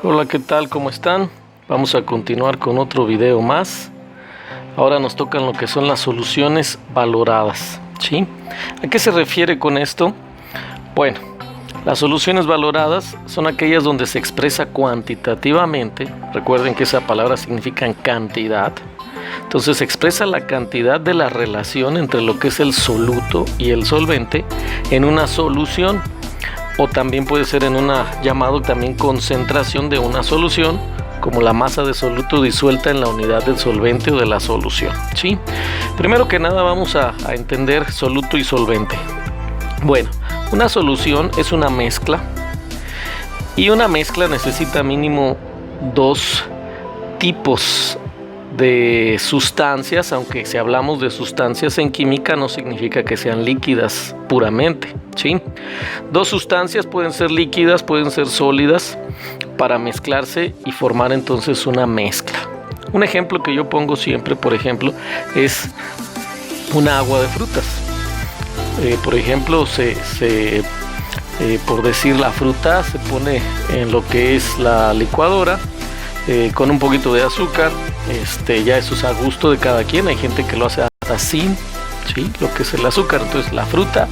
Hola, ¿qué tal? ¿Cómo están? Vamos a continuar con otro video más. Ahora nos tocan lo que son las soluciones valoradas, ¿sí? ¿A qué se refiere con esto? Bueno, las soluciones valoradas son aquellas donde se expresa cuantitativamente. Recuerden que esa palabra significa cantidad. Entonces se expresa la cantidad de la relación entre lo que es el soluto y el solvente en una solución, o también puede ser en una llamado también concentración de una solución, como la masa de soluto disuelta en la unidad del solvente o de la solución, ¿sí? Primero que nada vamos a entender soluto y solvente. Bueno, una solución es una mezcla, y una mezcla necesita mínimo dos tipos de sustancias, aunque si hablamos de sustancias en química no significa que sean líquidas puramente, ¿sí? Dos sustancias pueden ser líquidas, pueden ser sólidas para mezclarse y formar entonces una mezcla. Un ejemplo que yo pongo siempre, por ejemplo, es una agua de frutas. Por ejemplo, por decir, la fruta se pone en lo que es la licuadora con un poquito de azúcar. Ya eso es a gusto de cada quien. Hay gente que lo hace hasta sin, ¿sí?, lo que es el azúcar. Entonces la fruta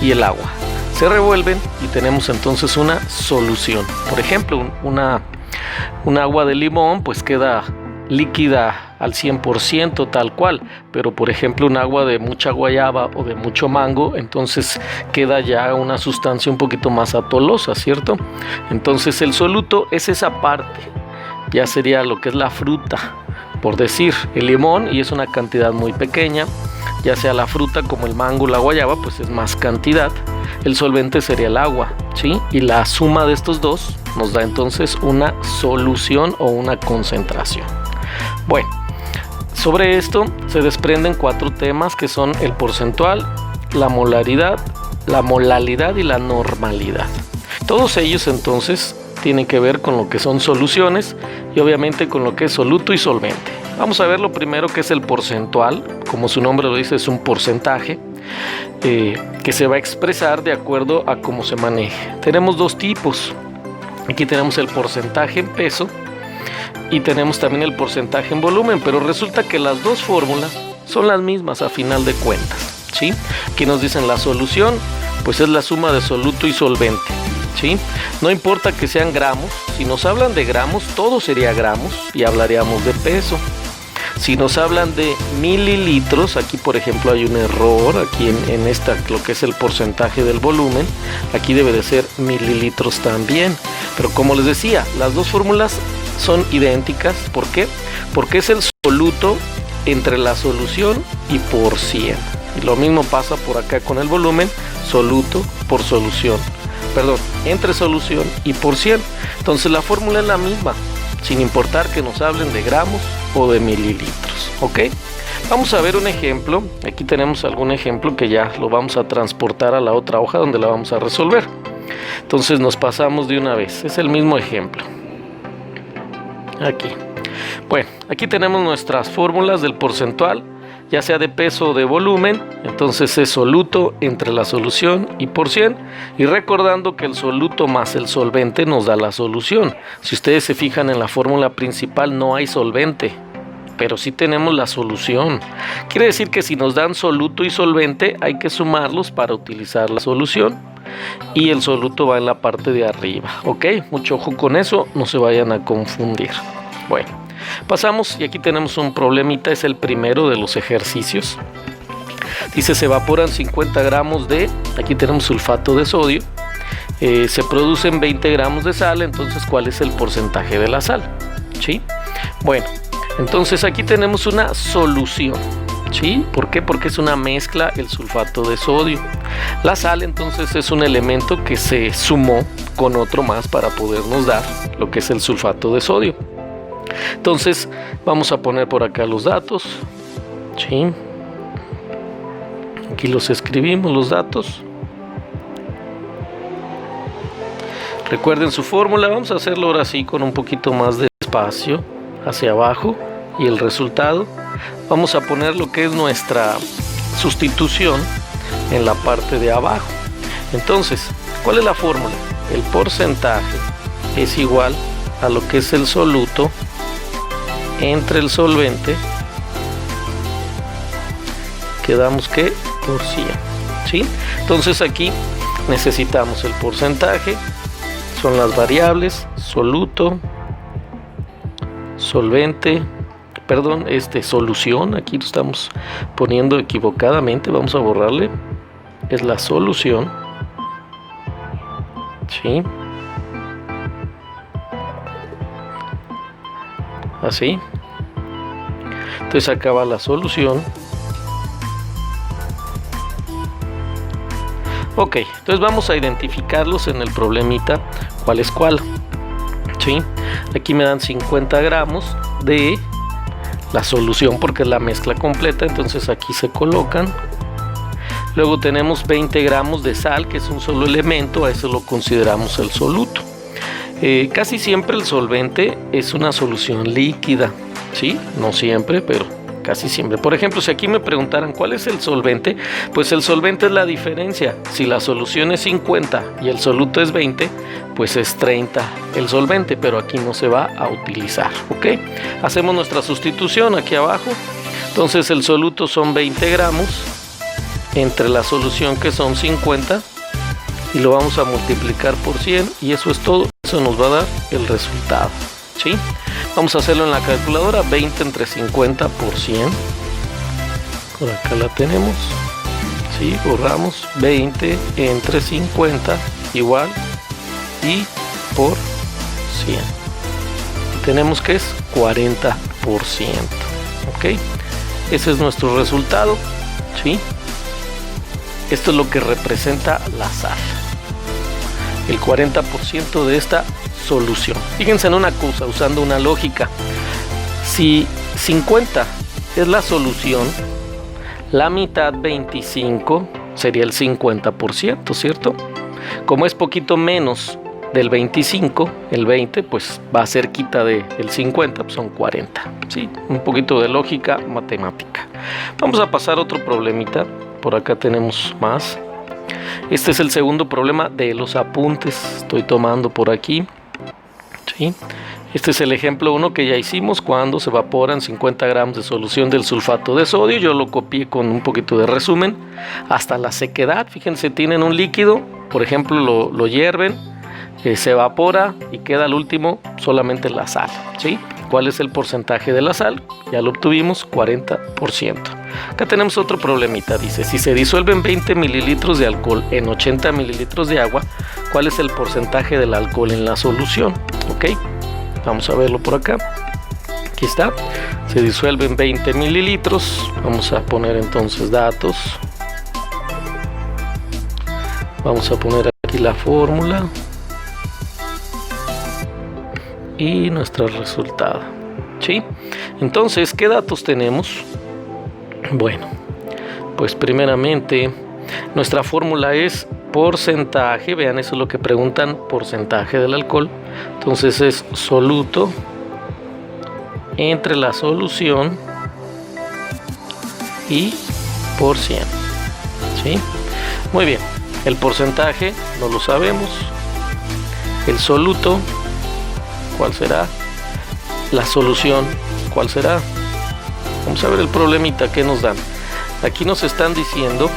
y el agua se revuelven y tenemos entonces una solución. Por ejemplo, un agua de limón pues queda líquida al 100% tal cual, pero por ejemplo un agua de mucha guayaba o de mucho mango, entonces queda ya una sustancia un poquito más atolosa, ¿cierto? Entonces el soluto es esa parte, ya sería lo que es la fruta, por decir el limón, y es una cantidad muy pequeña, ya sea la fruta como el mango, la guayaba, pues es más cantidad. El solvente sería el agua, ¿sí? Y la suma de estos dos nos da entonces una solución o una concentración. Bueno, sobre esto se desprenden cuatro temas que son el porcentual, la molaridad y la normalidad. Todos ellos entonces tienen que ver con lo que son soluciones y obviamente con lo que es soluto y solvente. Vamos a ver lo primero, que es el porcentual. Como su nombre lo dice, es un porcentaje que se va a expresar de acuerdo a cómo se maneje. Tenemos dos tipos. Aquí tenemos el porcentaje en peso y tenemos también el porcentaje en volumen, pero resulta que las dos fórmulas son las mismas a final de cuentas, ¿sí? Aquí nos dicen la solución, pues es la suma de soluto y solvente, ¿sí? No importa que sean gramos. Si nos hablan de gramos, todo sería gramos y hablaríamos de peso. Si nos hablan de mililitros, aquí por ejemplo hay un error, aquí en esta, lo que es el porcentaje del volumen, aquí debe de ser mililitros también. Pero como les decía, las dos fórmulas son idénticas. ¿Por qué? Porque es el soluto entre la solución y por 100. Y lo mismo pasa por acá con el volumen, soluto por solución. Perdón, entre solución y por 100. Entonces la fórmula es la misma, sin importar que nos hablen de gramos o de mililitros, ¿ok? Vamos a ver un ejemplo. Aquí tenemos algún ejemplo que ya lo vamos a transportar a la otra hoja donde la vamos a resolver. Entonces nos pasamos de una vez. Es el mismo ejemplo. Aquí. Bueno, aquí tenemos nuestras fórmulas del porcentual, ya sea de peso o de volumen. Entonces es soluto entre la solución y por 100, y recordando que el soluto más el solvente nos da la solución. Si ustedes se fijan en la fórmula principal no hay solvente, pero sí tenemos la solución. Quiere decir que si nos dan soluto y solvente hay que sumarlos para utilizar la solución, y el soluto va en la parte de arriba, ¿ok? Mucho ojo con eso, no se vayan a confundir. Bueno, pasamos y aquí tenemos un problemita, es el primero de los ejercicios. Dice, se evaporan 50 gramos de, aquí tenemos sulfato de sodio, se producen 20 gramos de sal. Entonces, ¿cuál es el porcentaje de la sal? ¿Sí? Bueno, entonces aquí tenemos una solución, ¿sí? ¿Por qué? Porque es una mezcla el sulfato de sodio. La sal entonces es un elemento que se sumó con otro más para podernos dar lo que es el sulfato de sodio. Entonces vamos a poner por acá los datos, ¿sí? Aquí los escribimos, los datos. Recuerden su fórmula. Vamos a hacerlo ahora sí con un poquito más de espacio hacia abajo, y el resultado. Vamos a poner lo que es nuestra sustitución en la parte de abajo. Entonces, ¿cuál es la fórmula? El porcentaje es igual a lo que es el soluto entre el solvente, quedamos que por 100, ¿sí? Entonces aquí necesitamos el porcentaje, son las variables, soluto, solvente, perdón, solución, aquí lo estamos poniendo equivocadamente, vamos a borrarle, es la solución, ¿sí? Así. Entonces acá va la solución. Ok, entonces vamos a identificarlos en el problemita, cuál es cuál, ¿sí? Aquí me dan 50 gramos de la solución porque es la mezcla completa, entonces aquí se colocan. Luego tenemos 20 gramos de sal, que es un solo elemento, a eso lo consideramos el soluto. Casi siempre el solvente es una solución líquida, ¿sí? No siempre, pero casi siempre. Por ejemplo, si aquí me preguntaran cuál es el solvente, pues el solvente es la diferencia. Si la solución es 50 y el soluto es 20, pues es 30 el solvente, pero aquí no se va a utilizar, ¿ok? Hacemos nuestra sustitución aquí abajo. Entonces el soluto son 20 gramos entre la solución, que son 50, y lo vamos a multiplicar por 100 y eso es todo. Eso nos va a dar el resultado, ¿sí? Vamos a hacerlo en la calculadora. 20 entre 50 por 100, por acá la tenemos, ¿sí? Borramos 20 entre 50 igual y por 100, tenemos que es 40%, ¿ok? Ese es nuestro resultado, ¿sí? Esto es lo que representa la sal, el 40% de esta solución. Fíjense en una cosa, usando una lógica, si 50 es la solución, la mitad, 25, sería el 50%, ¿cierto? Como es poquito menos del 25, el 20 pues va cerquita del 50, pues son 40, ¿sí? Un poquito de lógica matemática. Vamos a pasar otro problemita. Por acá tenemos más. Este es el segundo problema de los apuntes. Estoy tomando por aquí, ¿sí? Este es el ejemplo 1 que ya hicimos, cuando se evaporan 50 gramos de solución del sulfato de sodio. Yo lo copié con un poquito de resumen hasta la sequedad. Fíjense, tienen un líquido, por ejemplo, lo hierven, se evapora y queda al último solamente la sal, ¿sí? ¿Cuál es el porcentaje de la sal? Ya lo obtuvimos, 40%. Acá tenemos otro problemita, dice, si se disuelven 20 mililitros de alcohol en 80 mililitros de agua, ¿cuál es el porcentaje del alcohol en la solución? Ok, vamos a verlo por acá. Aquí está, se disuelven 20 mililitros, vamos a poner entonces datos. Vamos a poner aquí la fórmula y nuestro resultado, ¿sí? Entonces, ¿qué datos tenemos? Bueno, pues primeramente nuestra fórmula es porcentaje, vean, eso es lo que preguntan, porcentaje del alcohol. Entonces es soluto entre la solución y por 100, ¿sí? Muy bien, el porcentaje no lo sabemos, el soluto, ¿cuál será? La solución, ¿cuál será? Vamos a ver el problemita que nos dan. Aquí nos están diciendo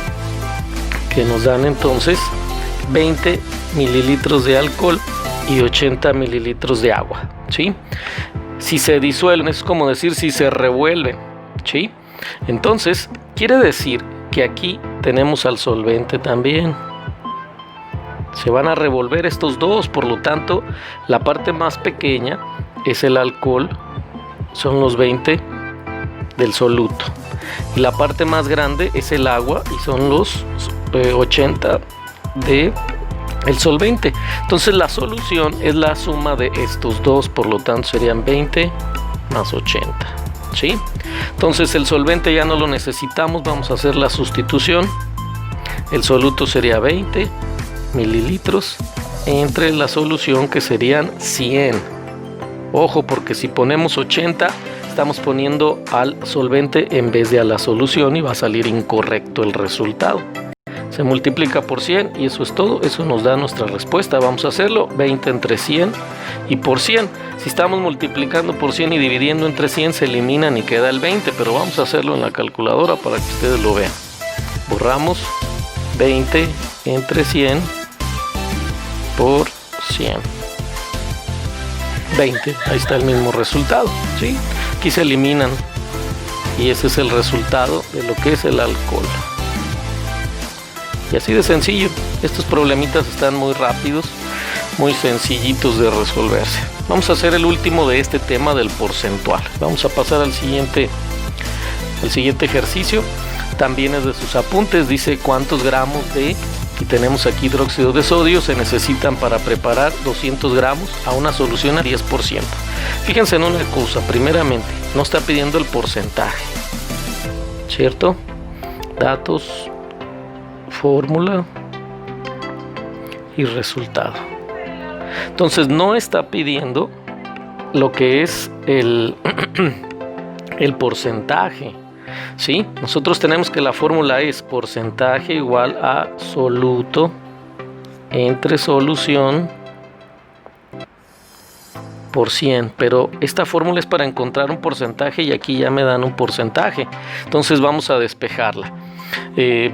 que nos dan entonces 20 mililitros de alcohol y 80 mililitros de agua, ¿sí? Si se disuelven, es como decir si se revuelven, ¿sí? Entonces, quiere decir que aquí tenemos al solvente también. Se van a revolver estos dos, por lo tanto, la parte más pequeña es el alcohol, son los 20 del soluto, y la parte más grande es el agua y son los 80 de el solvente. Entonces la solución es la suma de estos dos, por lo tanto serían 20 más 80, ¿sí? Entonces el solvente ya no lo necesitamos, vamos a hacer la sustitución. El soluto sería 20 mililitros entre la solución, que serían 100. Ojo, porque si ponemos 80 estamos poniendo al solvente en vez de a la solución y va a salir incorrecto el resultado. Se multiplica por 100 y eso es todo. Eso nos da nuestra respuesta. Vamos a hacerlo. 20 entre 100 y por 100. Si estamos multiplicando por 100 y dividiendo entre 100 se eliminan y queda el 20. Pero vamos a hacerlo en la calculadora para que ustedes lo vean. Borramos 20 entre 100 por 100. 20. Ahí está el mismo resultado. ¿Sí? Aquí se eliminan. Y ese es el resultado de lo que es el alcohol. Y así de sencillo. Estos problemitas están muy rápidos, muy sencillitos de resolverse. Vamos a hacer el último de este tema del porcentual. Vamos a pasar al siguiente ejercicio. También es de sus apuntes. Dice cuántos gramos de, y tenemos aquí hidróxido de sodio, se necesitan para preparar 200 gramos a una solución a 10%. Fíjense en una cosa. Primeramente, no está pidiendo el porcentaje, ¿cierto? Datos, fórmula y resultado. Entonces no está pidiendo lo que es el porcentaje, ¿sí? Nosotros tenemos que la fórmula es porcentaje igual a soluto entre solución por 100, pero esta fórmula es para encontrar un porcentaje y aquí ya me dan un porcentaje. Entonces vamos a despejarla.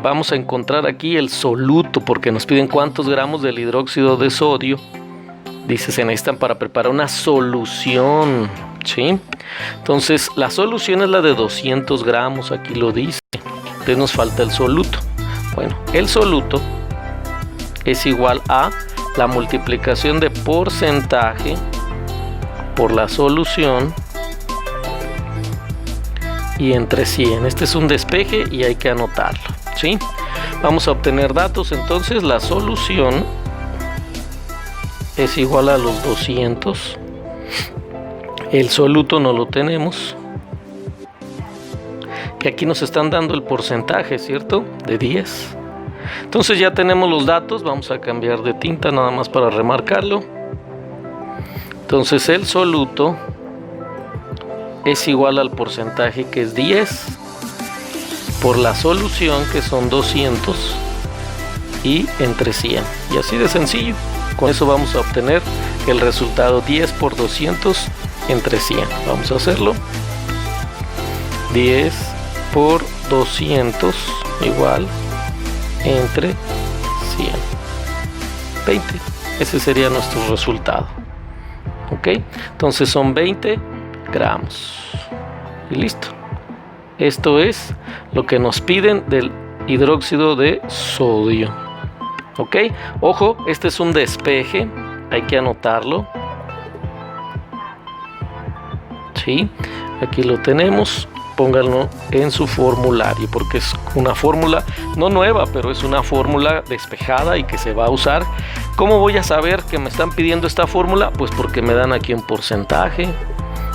Vamos a encontrar aquí el soluto porque nos piden cuántos gramos del hidróxido de sodio. Dice se necesitan para preparar una solución, ¿sí? Entonces la solución es la de 200 gramos, aquí lo dice. Entonces nos falta el soluto. Bueno, el soluto es igual a la multiplicación de porcentaje por la solución y entre 100. Este es un despeje y hay que anotarlo, ¿sí? Vamos a obtener datos. Entonces la solución es igual a los 200. El soluto no lo tenemos y aquí nos están dando el porcentaje, ¿cierto? De 10. Entonces ya tenemos los datos. Vamos a cambiar de tinta nada más para remarcarlo. Entonces el soluto es igual al porcentaje, que es 10, por la solución, que son 200, y entre 100. Y así de sencillo. Con eso vamos a obtener el resultado 10 por 200 entre 100. Vamos a hacerlo. 10 por 200 igual entre 100. 20. Ese sería nuestro resultado. Ok, entonces son 20 gramos y listo. Esto es lo que nos piden del hidróxido de sodio. Ok, ojo, este es un despeje, hay que anotarlo. Sí, aquí lo tenemos. Pónganlo en su formulario porque es una fórmula no nueva, pero es una fórmula despejada y que se va a usar. ¿Cómo voy a saber que me están pidiendo esta fórmula? Pues porque me dan aquí un porcentaje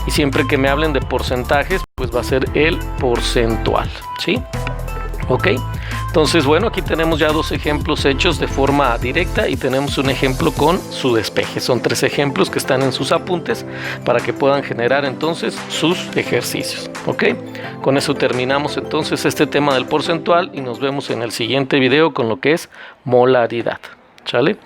y siempre que me hablen de porcentajes pues va a ser el porcentual, ¿sí? Ok, entonces bueno, aquí tenemos ya dos ejemplos hechos de forma directa y tenemos un ejemplo con su despeje. Son 3 ejemplos que están en sus apuntes para que puedan generar entonces sus ejercicios. Ok, con eso terminamos entonces este tema del porcentual y nos vemos en el siguiente video con lo que es molaridad. ¿Sale?